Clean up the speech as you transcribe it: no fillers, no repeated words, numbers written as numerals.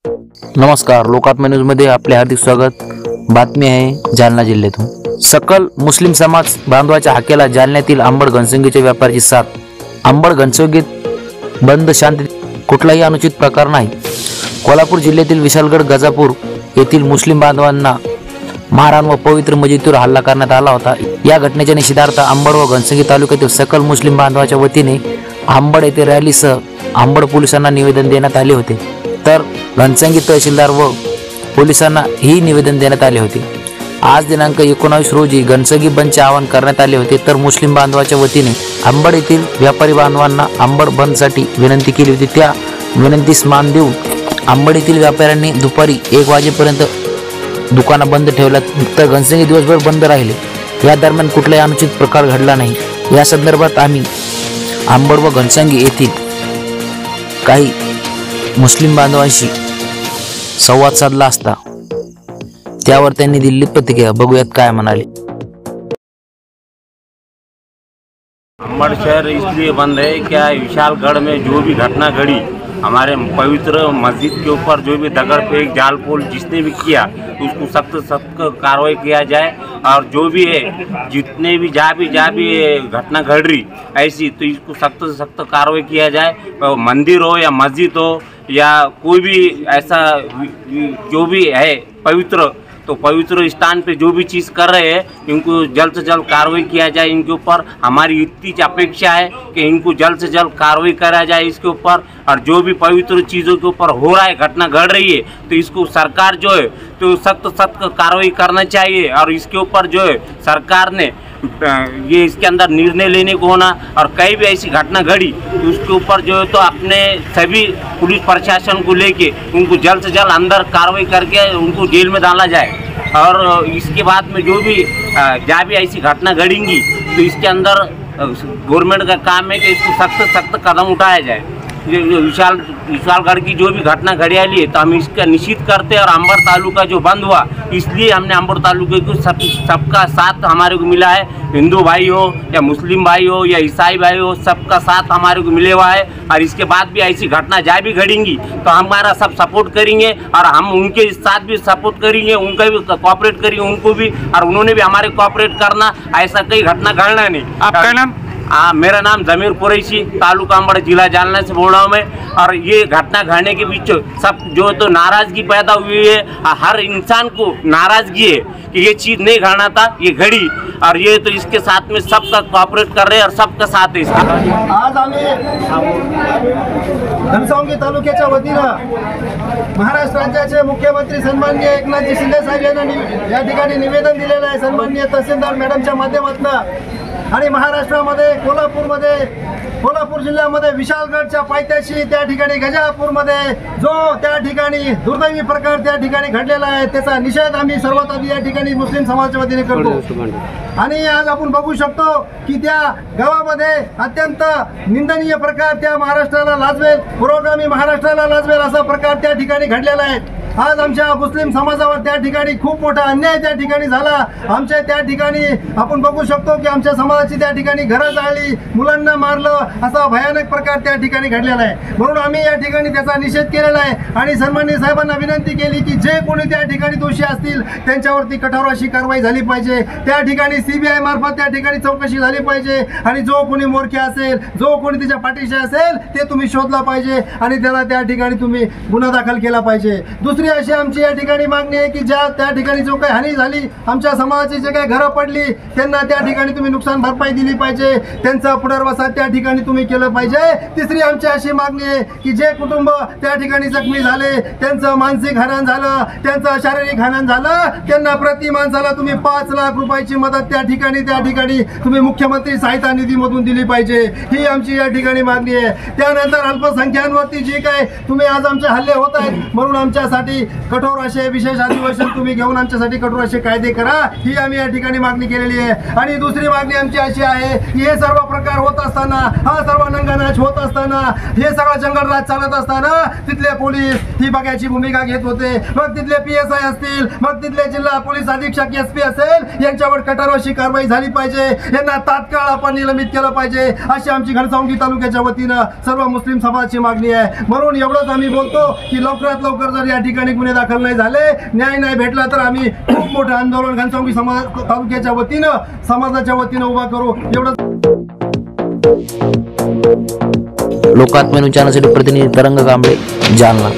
नमस्कार, लोकात्मा न्यूजमध्ये आपले हार्दिक स्वागत। बातमी आहे जालना जिल्ह्यातून। सकल मुस्लिम समाज बांधवाच्या हाकेला जालन्यातील आंबड घनसंगीच्या व्यापाऱ्याची साथ। आंबड घनसंगीत बंद शांत, कुठलाही अनुचित प्रकार नाही। कोल्हापूर जिल्ह्यातील विशालगड गजापूर येथील मुस्लिम बांधवांना मारहाण व पवित्र मस्जिदीवर हल्ला करण्यात आला होता। या घटनेच्या निषेधार्थ आंबड व घनसंगी तालुक्यातील सकल मुस्लिम बांधवाच्या वतीने आंबड येथे रॅलीसह आंबड पोलिसांना निवेदन देण्यात आले होते, तर घनसंगी तहसीलदार व पोलिसांना ही निवेदन देण्यात आले होते। आज दिनांक 19 रोजी घनसंगी बंदचे आवाहन करण्यात आले होते, तर मुस्लिम बांधवाच्या वतीने आंबड येथील व्यापारी बांधवांना आंबड बंदसाठी विनंती केली होती। त्या विनंतीस मान देऊन आंबड येथील व्यापाऱ्यांनी दुपारी 1 वाजेपर्यंत दुकानं बंद ठेवल्यात, तर घनसंगी दिवसभर बंद राहिले। या दरम्यान कुठलाही अनुचित प्रकार घडला नाही। या संदर्भात आम्ही आंबड व घनसंगी येथील काही मुस्लिम बांधवांशी संवाद साधला असता त्यावर त्यांनी दिलेली प्रतिक्रिया बघूयात काय म्हणाले। आंबड शहर इसलिए बंद है क्या विशालगढ़ में जो भी घटना घड़ी, हमारे पवित्र मस्जिद के ऊपर जो भी दगड़ फेंक जाल पोल जिसने भी किया उसको सख्त कार्रवाई किया जाए, और जो भी है जितने भी जहाँ भी घटना घड़ रही ऐसी तो इसको सख्त से सख्त कार्रवाई किया जाए। मंदिर हो या मस्जिद हो या कोई भी ऐसा जो भी है पवित्र, तो पवित्र स्थान पे जो भी चीज़ कर रहे हैं इनको जल्द से जल्द कार्रवाई किया जाए। इनके ऊपर हमारी इतनी अपेक्षा है कि इनको जल्द से जल्द कार्रवाई करा जाए इसके ऊपर। और जो भी पवित्र चीज़ों के ऊपर हो रहा है, घटना घड़ रही है, तो इसको सरकार जो है तो सख्त कार्रवाई करना चाहिए। और इसके ऊपर जो है सरकार ने ये इसके अंदर निर्णय लेने को होना, और कहीं भी ऐसी घटना घड़ी तो उसके ऊपर जो है तो अपने सभी पुलिस प्रशासन को लेके उनको जल्द से जल्द अंदर कार्रवाई करके उनको जेल में डाला जाए। और इसके बाद में जो भी जहाँ भी ऐसी घटना घड़ेंगी तो इसके अंदर गवर्नमेंट का काम है कि इसको सख्त कदम उठाया जाए। विशालगढ़ की जो भी घटना घड़ियाली है तो हम इसका निश्चित करते हैं। और अंबड़ तालुका जो बंद हुआ इसलिए हमने अंबड़ तालुके को सबका साथ हमारे को मिला है। हिंदू भाई हो या मुस्लिम भाई हो या ईसाई भाई हो, सबका साथ हमारे को मिले हुआ है। और इसके बाद भी ऐसी घटना जहाँ भी घड़ेंगी तो हमारा सब सपोर्ट करेंगे, और हम उनके साथ भी सपोर्ट करेंगे, उनका भी कोऑपरेट करेंगे उनको भी, और उन्होंने भी हमारे कोऑपरेट करना। ऐसा कई घटना घड़ना नहीं। आपका नाम? मेरा नाम जमीर कुरैशी, तालुका अंबड़, जिला जालना से बोल रहा हूँ मैं। और ये घटना घड़ने के बीच सब जो तो नाराज़गी पैदा हुई है, हर इंसान को नाराज़गी है कि ये चीज़ नहीं घड़ना था, ये घड़ी। और ये तो इसके साथ में सबका कोऑपरेट कर रहे हैं और सबका साथ है इसका। आज आम्ही घनसंगी तालुक्याच्या वतीनं महाराष्ट्र राज्याचे मुख्यमंत्री सन्माननीय एकनाथजी शिंदे साहेब यांना या ठिकाणी निवेदन दिलेलं आहे सन्माननीय तहसीलदार मॅडमच्या माध्यमातून। आणि महाराष्ट्रामध्ये कोल्हापूर जिल्ह्यामध्ये विशालगडच्या पायथ्याशी त्या ठिकाणी गजापूरमध्ये जो त्या ठिकाणी दुर्दैवी प्रकार त्या ठिकाणी घडलेला आहे त्याचा निषेध आम्ही सर्वात आधी या ठिकाणी मुस्लिम समाजाच्या वतीने करतो। आणि आज आपण बघू शकतो की त्या गावामध्ये अत्यंत निंदनीय प्रकार त्या महाराष्ट्राला लाजवेल, पुरोगामी महाराष्ट्राला लाजवेल असा प्रकार त्या ठिकाणी घडलेला आहे। आज आमच्या मुस्लिम समाजावर त्या ठिकाणी खूप मोठा अन्याय त्या ठिकाणी झाला। आमच्या त्या ठिकाणी आपण बघू शकतो की आमच्या समाजाची त्या ठिकाणी घरं जाळली, मुलांना मारलं, असा भयानक प्रकार त्या ठिकाणी घडलेला आहे। म्हणून आम्ही या ठिकाणी त्याचा निषेध केलेला आहे आणि सन्माननीय साहेबांना विनंती केली की जे कोणी त्या ठिकाणी दोषी असतील त्यांच्यावरती कठोर अशी कारवाई झाली पाहिजे। त्या ठिकाणी CBI मार्फत त्या ठिकाणी चौकशी झाली पाहिजे, आणि जो कोणी मोरखे असेल, जो कोणी त्याच्या पाठीशी असेल ते तुम्ही शोधला पाहिजे आणि त्याला त्या ठिकाणी तुम्ही गुन्हा दाखल केला पाहिजे। दुसरी अशी आमची या ठिकाणी मागणी आहे की ज्या त्या ठिकाणी जो काही हानी झाली, आमच्या समाजाची जे काही घरं पडली त्यांना त्या ठिकाणी तुम्ही नुकसान भरपाई दिली पाहिजे, त्यांचा पुनर्वसन त्या ठिकाणी तुम्ही केलं पाहिजे। तिसरी आमची अशी मागणी आहे की जे कुटुंब त्या ठिकाणी जखमी झाले, त्यांचं मानसिक हनन झालं, त्यांचं शारीरिक हनन झालं, त्यांना प्रति माणसाला तुम्ही 5 लाख रुपयाची मदत त्या ठिकाणी तुम्ही मुख्यमंत्री सहायता निधीमधून दिली पाहिजे, ही आमची या ठिकाणी मागणी आहे। त्यानंतर अल्पसंख्याकांवरती जे काय तुम्ही आज आमचे हल्ले होत आहेत म्हणून आमच्यासाठी कठोर असे विशेष अधिवेशन तुम्ही घेऊन आमच्यासाठी कठोर असे कायदे करा, ही आम्ही या ठिकाणी मागणी केलेली आहे। आणि दुसरी मागणी आमची अशी आहे की हे सर्व प्रकार होत असताना, हा सर्व नंगानाच होत असताना, हे सगळं जंगलराज चालत असताना तिथले पोलीस ही बघायची भूमिका घेत होते। मग तिथले PSI असतील, मग तिथले जिल्हा पोलीस अधीक्षक SP असेल, यांच्यावर कठोर अशी कारवाई झाली पाहिजे, यांना तात्काळ आपण निलंबित केलं पाहिजे, अशी आमची घनसावंगी तालुक्याच्या वतीनं सर्व मुस्लिम समाजाची मागणी आहे। म्हणून एवढंच आम्ही बोलतो की लवकरात लवकर जर या ठिकाणी गुन्हे दाखल नाही झाले, न्याय नाही भेटला तर आम्ही खूप मोठं आंदोलन घनसावंगी समाज तालुक्याच्या वतीनं समाजाच्या वतीनं उभा करू। एवढं लोकात्मा न्यूज चॅनलसाठी प्रतिनिधी तरंग कांबळे, जालना।